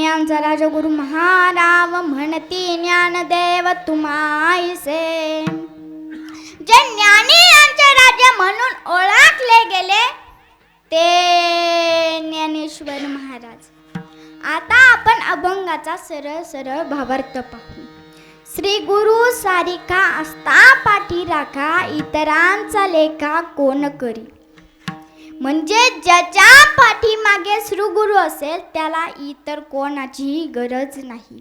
आमचा राजगुरु महाराव म्हणती ज्ञानदेव तुम्हाईसे. जे ज्ञानी यांचे राज्य म्हणून ओळखले गेले ते ज्ञानेश्वर महाराज. आता आपण अभंगाचा सरळ सरळ भावार्थ पाहू. श्री गुरु सारिका असता पाठी राखा, इतरांचा लेखा कोण करी. म्हणजे ज्याच्या पाठीमागे श्री गुरु असेल त्याला इतर कोणाचीही गरज नाही.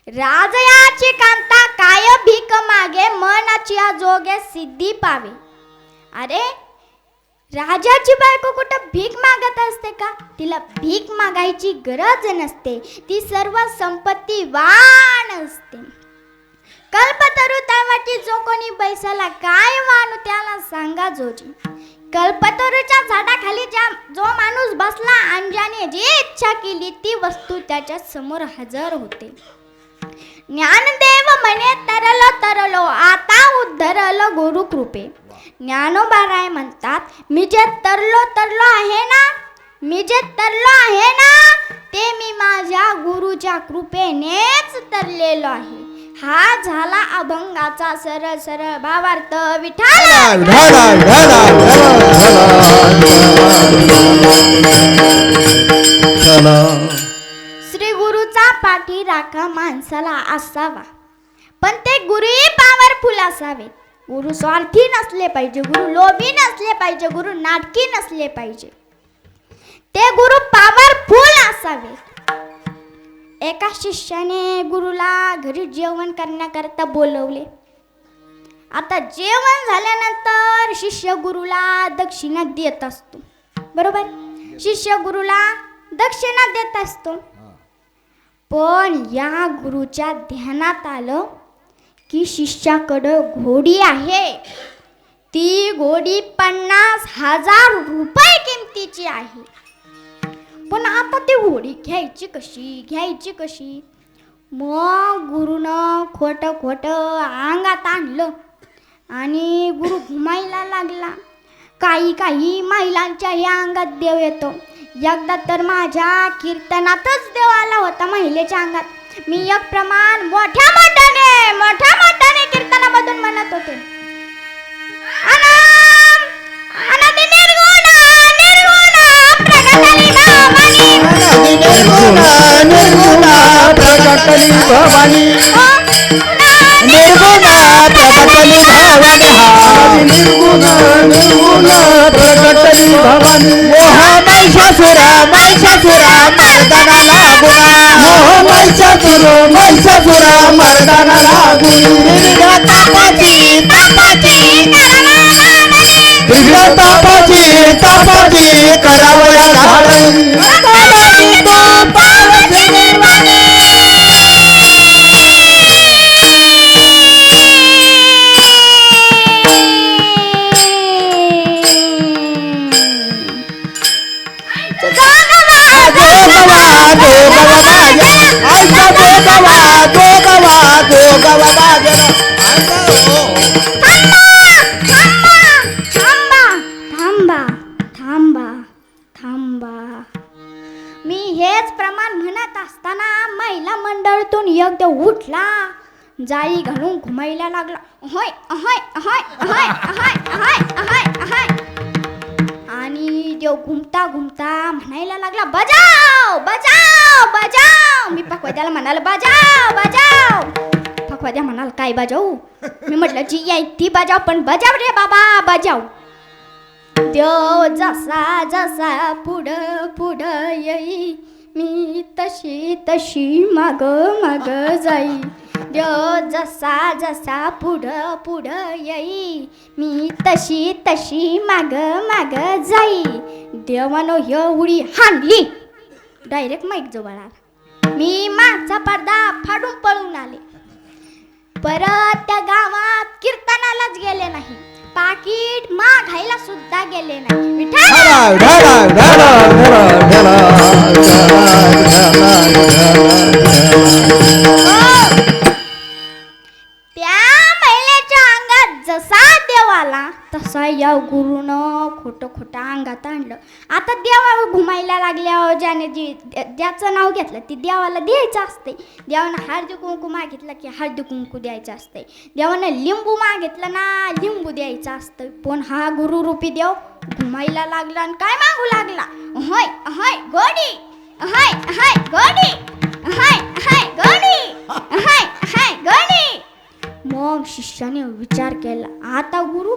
राजयाची कांता काय भीक मागे, मनाची जोगे सिद्धी पावे. अरे राजाची बायको कुठं भीक मागत असते का? तिला भीक मागायची गरज नसते, ती सर्व संपत्तीवान असते. कल्पतरू तळवाटी जो कोणी बैसाला, काय वाणू त्याला सांगा जोजी. कल्पतरूच्या झाडाखाली जो माणूस बसला आणि ज्याने जी इच्छा केली ती वस्तू त्याच्या समोर हजर होते. ज्ञानदेव म्हणे तरलो तरलो आता उद्धरलो गुरु कृपे. ज्ञानोबाराय म्हणतात मी जे तरलो तरलो आहे ना, मी जे तरलो आहे ना ते मी माझ्या गुरुच्या कृपेनेच तरलेलो आहे. हा झाला अभंगाचा सरळ सरळ भावार्थ. विठ्ठल श्री गुरुचा पाठी राखा माणसाला असावा, पण ते गुरुही पॉवरफुल असावे. गुरु स्वार्थी नसले पाहिजे, गुरु लोभी नसले पाहिजे, गुरु नाटकी नसले पाहिजे. ते गुरु पॉवरफुल असावे. एका शिष्याने गुरुला घरी जेवण करण्याकरता बोलवले. आता जेवण झाल्यानंतर शिष्य गुरुला दक्षिणा देत असतो, बरोबर. शिष्य गुरुला दक्षिणा देत असतो. पण या गुरुच्या ध्यानात आलं की शिष्याकडं घोडी आहे. ती घोडी 50,000 रुपये किमतीची आहे. पण आता ती घोडी घ्यायची कशी. मग गुरुनं खोटं अंगात आणलं आणि गुरु घुमायला लागला. काही महिलांच्या या अंगात देव येतो. एकदा तर माझ्या कीर्तनातच देव आला होता महिलेच्या अंगात. मी एक प्रमाण मोठ्या मोठ्याने कीर्तनामधून म्हणत होते, प्रकटली भवानी, निर्गुण प्रकटली भवानी, निर्गुण प्रकटली भवानी. मोह महिषासुरा मर्दना लागुना, मोह महिषासुरा मर्दना लागुनी. विविध तापाची करावया धारण. मी हेच प्रमाण म्हणत असताना महिला मंडळातून एक देव उठला, जाई घालून घुमायला लागला. आणि देव घुमता म्हणायला लागला, बजाव बजाव बजाव. मी पखवाद्याला म्हणाला बजाव बजाव. पखवाद्या म्हणाला काय बजाऊ. मी म्हटलं जी आहे ती बजाव, पण बजाव रे बाबा बजाव. देव जसा पुढं येई, मी तशी माग जाई. देव जसा पुढं येई, मी तशी माग जाई. देवानं ह्या उडी हाणली डायरेक्ट माईक जवळ आला. मी मागचा पडदा फाडून पळून आले. परत त्या गावात कीर्तनालाच गेले नाही, पाकिट मागायला सुद्धा गेले नाही. त्या महिलेच्या अंगात जसा देव आला तसा या गुरुनं खोटं अंगात आणलं. आता देवा घुमायला लागल्या, ज्याने जी ज्याचं नाव घेतलं ते देवाला द्यायचं असते. देवानं हळदी कुंकू मागितलं की हळदी कुंकू द्यायचं असते. देवानं लिंबू मागितलं ना लिंबू द्यायचं असतं. पण हा गुरुरूपी देव घुमायला लागला आणि काय मागू लागला, हाय हाय गोडी, हाय हाय गोडी, हाय हाय गोडी, हाय हाय गोडी. मग शिष्याने विचार केला, आता गुरु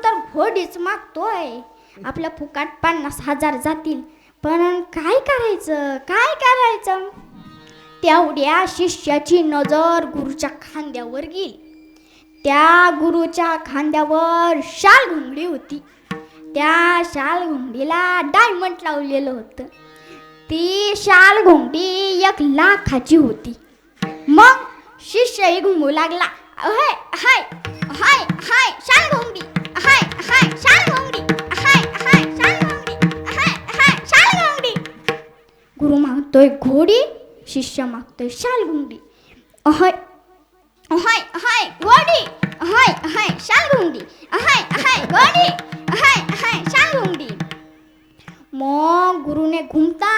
तर घोडीच मागतोय. आपल्या फुकाट 50,000 जातील, पण काय करायचं. तेवढ्या शिष्याची नजर गुरुच्या खांद्यावर गेली. त्या गुरुच्या खांद्यावर शाल घुंगडी होती. त्या शाल घुंगडीला डायमंड लावलेलं होतं. ती शाल घुंगडी 1,00,000ची होती. मग शिष्यही घुमू लागला, हाय हाय हाय हाय शाल घुंगडी, हाय हाय शाल घुंगडी, हाय हाय शाल घुंगडी, हाय हाय शाल घुंगडी. गुरु मागतोय घोडी, शिष्य मागतोय शाल घुंगडी. हाय हाय हाय घोडी, हाय हाय शाल घुंगडी, हाय हाय घोडी, हाय हाय शाल घुंगडी. मग गुरुने घुमता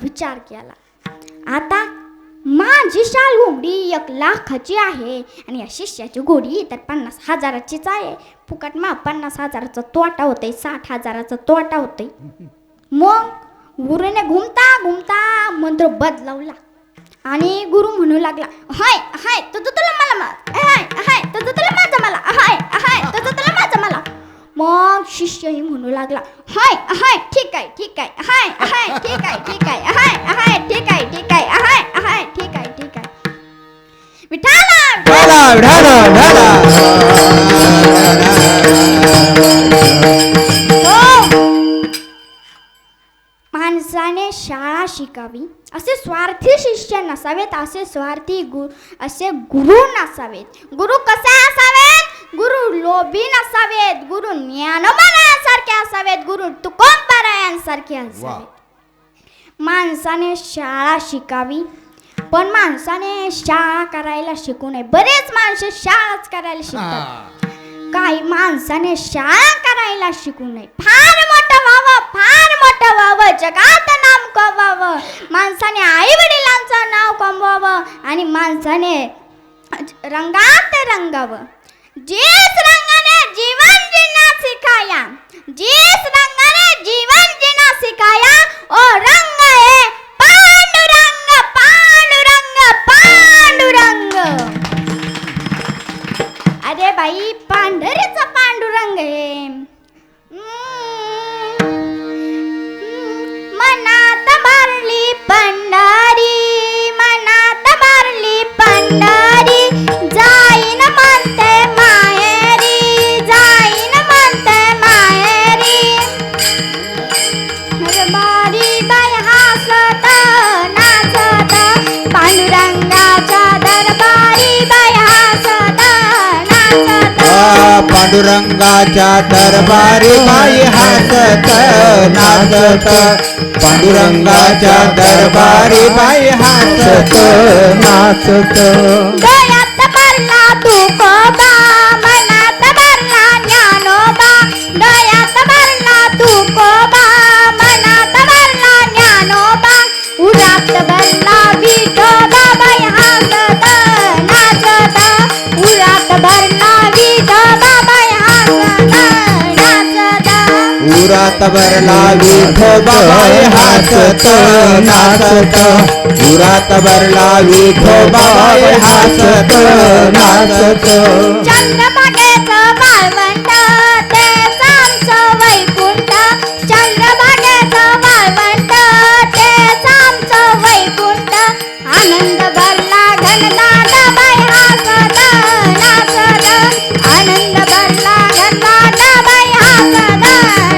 विचार केला, आता माझी शाल घुंगडी 1,00,000ची आहे आणि या शिष्याची घोडी तर 50,000चीच आहे. फुकट 50,000चा तोटा होतोय, 60,000चा तोटा होतोय. मग गुरुने घुमता मंत्र बदलावला आणि गुरु म्हणू लागला, हाय हाय तुला मला, हाय हाय तुला माझं मला, हाय हाय तुला माझं मला. मग शिष्यही म्हणू लागला, हाय हाय ठीक आहे, हाय हाय ठीक आहे, हाय हाय ठीक आहे, हाय हाय ठीक आहे. विठाला माणसाने शाळा शिकावी, असे स्वार्थी शिष्य नसावेत, असे गुरु नसावेत. गुरु कसे असावेत? गुरु लोभी नसावेत, गुरु ज्ञानोबासारखे असावेत, गुरु तुकोबारायांसारखे असावेत. माणसाने शाळा शिकावी, पण माणसाने शाळा करायला शिकू नये. बरेच माणसं शाळाच करायला शिकतात, काही माणसाने शाळा करायला शिकू नये. फार मोठं व्हावं, जगात नाम कमवावं, माणसाने आई वडिलांचं नाव कमवावं आणि माणसाने रंगात रंगावं. जिस रंगाने जीवन जीना सिखाया, जिस रंगाने जीवन जीना सिखाया, ओ रंग है पांडुरंग, पांडुरंग, पांडुरंग. अरे बाई, पांढरीचा पांडुरंग आहे. मनात भरली पंढरी, मनात भरली पंढरी, जाईन म्हणते माहेरी, जाईन म्हणते माहेरी. बारी बाई हसत नाचत, पांडुरंगाच्या दरबारी बाई हसत नाचत. पांडुरंगाच्या दरबारी बाई हसत नाचत, पांडुरंगाच्या दरबारी बाई हसत नाचत. डोळ्यात भरला तुकोबा, मनात भरला ज्ञानोबा, डोळ्यात भरला तुकोबा, मनात भरला ज्ञानोबा, उरात भरला विठोबा बाई हसत नाचत, उरात भरला विठोबा बाई हसत नाचत. उरात भरला विठोबा बाई हसत नाचत, उरात भरला विठोबा बाई हसत नाचत. चंद्रभागेचं वाळवंट तेच आमचं वैकुंठ, चंद्रभागेचं वाळवंट तेच आमचं वैकुंठ. आनंद भरला घनदाट बाई हसत नाचत, आनंद भरला घनदाट बाई हसत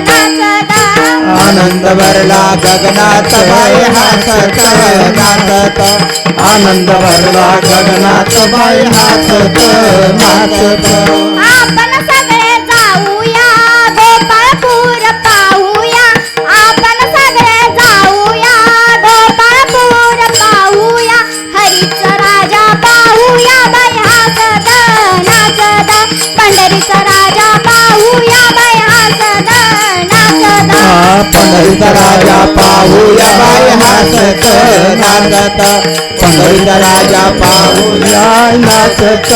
नाचत. आनंद भरला गगनात बाई हसत नाचत, आनंद भरला गगनात बाई हसत नाचत. आपण सगळे जाऊया गोपाळपूर पाहूया, आपण सगळे जाऊया गोपाळपूर पाहूया, हरीचा राजा पाहूया बाई हसत नाचत, पंढरीचा राजा पाहूया बाई हसत नाचत. पंढरीचा राजा पाहूया बाई हसत नाचत पंढरीचा राजा पाहूया नाचत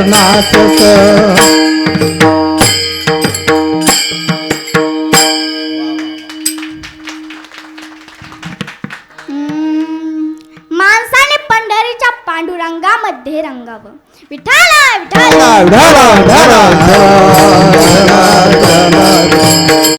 नाचत माणसाने पंढरीच्या पांडुरंगामध्ये रंगावं. विठाला विठाला ढळा ढळा ढळा ढळा ढळा ढळा